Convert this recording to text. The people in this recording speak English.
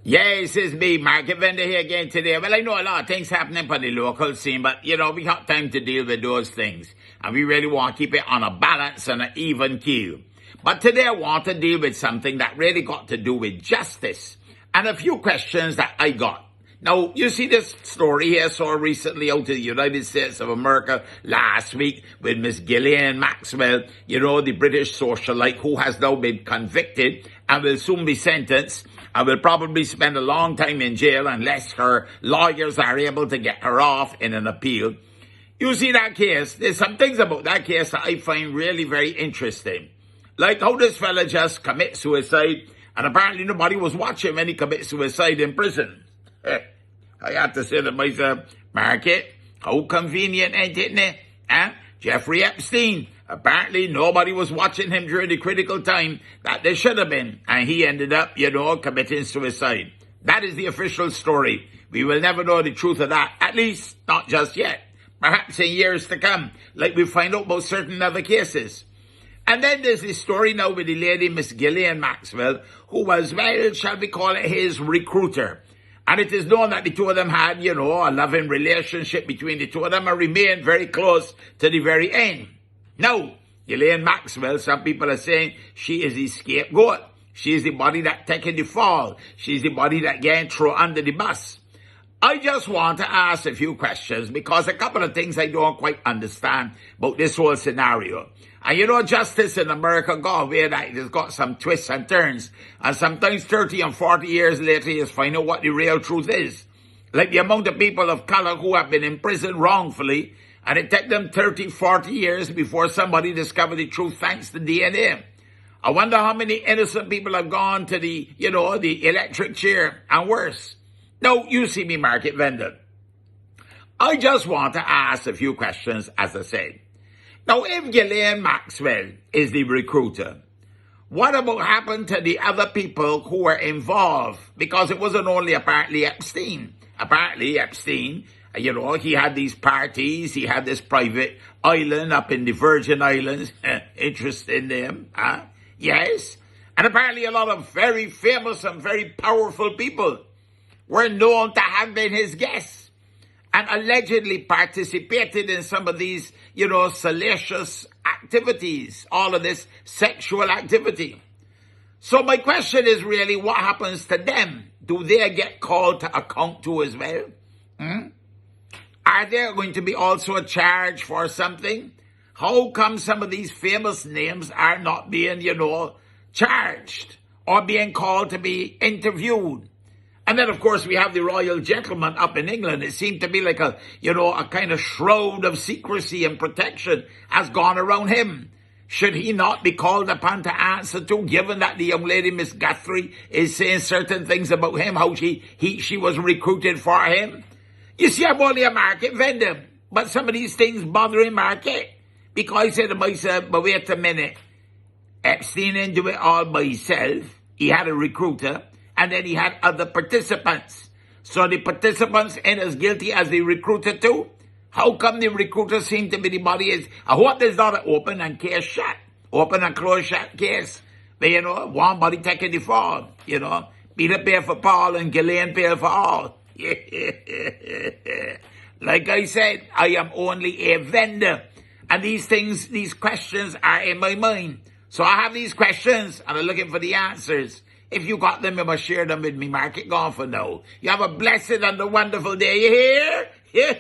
Yes, it's me, Market Vendor here again today. Well, I know a lot of things happening on the local scene, but, we got time to deal with those things. And we really want to keep it on a balance and an even keel. But today I want to deal with something that really got to do with justice. And a few questions that I got. Now, you see this story here saw recently out of the United States of America last week with Miss Ghislaine Maxwell, the British socialite who has now been convicted and will soon be sentenced and will probably spend a long time in jail unless her lawyers are able to get her off in an appeal. You see that case, there's some things about that case that I find really very interesting. Like how this fella just commit suicide and apparently nobody was watching when he commit suicide in prison. I have to say to myself, Market, how convenient, ain't it? Jeffrey Epstein. Apparently nobody was watching him during the critical time that there should have been. And he ended up, committing suicide. That is the official story. We will never know the truth of that. At least, not just yet. Perhaps in years to come, like we find out about certain other cases. And then there's this story now with the lady, Miss Ghislaine Maxwell, who was, well, shall we call it his recruiter. And it is known that the two of them had, a loving relationship between the two of them and remained very close to the very end. Now, Ghislaine Maxwell, some people are saying she is the scapegoat. She is the body that taking the fall. She's the body that getting thrown under the bus. I just want to ask a few questions because a couple of things I don't quite understand about this whole scenario. And justice in America got away that it has got some twists and turns. And sometimes 30 and 40 years later, you find out what the real truth is. Like the amount of people of color who have been in prison wrongfully, and it took them 30, 40 years before somebody discovered the truth thanks to DNA. I wonder how many innocent people have gone to the electric chair and worse. Now, you see me, Market Vendor. I just want to ask a few questions, as I said. Now, if Ghislaine Maxwell is the recruiter, what about happened to the other people who were involved? Because it wasn't only apparently Epstein. Apparently Epstein, he had these parties, he had this private island up in the Virgin Islands. Interesting name, huh? Yes. And apparently a lot of very famous and very powerful people were known to have been his guests and allegedly participated in some of these, salacious activities, all of this sexual activity. So my question is really, what happens to them? Do they get called to account to as well? Are there going to be also a charge for something? How come some of these famous names are not being, charged or being called to be interviewed? And then, of course, we have the royal gentleman up in England. It seemed to be like a kind of shroud of secrecy and protection has gone around him. Should he not be called upon to answer to, given that the young lady, Miss Guthrie, is saying certain things about him, how she was recruited for him? You see, I'm only a market vendor, but some of these things bothering market. Because I said to myself, but wait a minute, Epstein didn't do it all by himself. He had a recruiter. And then he had other participants. So the participants ain't as guilty as the recruiter too? How come the recruiter seem to be the body is? I hope there's not an open and case shut. Open and closed shut case. But one body taking the fall. Peter pay for Paul and Ghislaine pay for all. Like I said, I am only a vendor. And these questions are in my mind. So I have these questions and I'm looking for the answers. If you got them, you must share them with me, Market. Gone for now. You have a blessed and a wonderful day. You hear?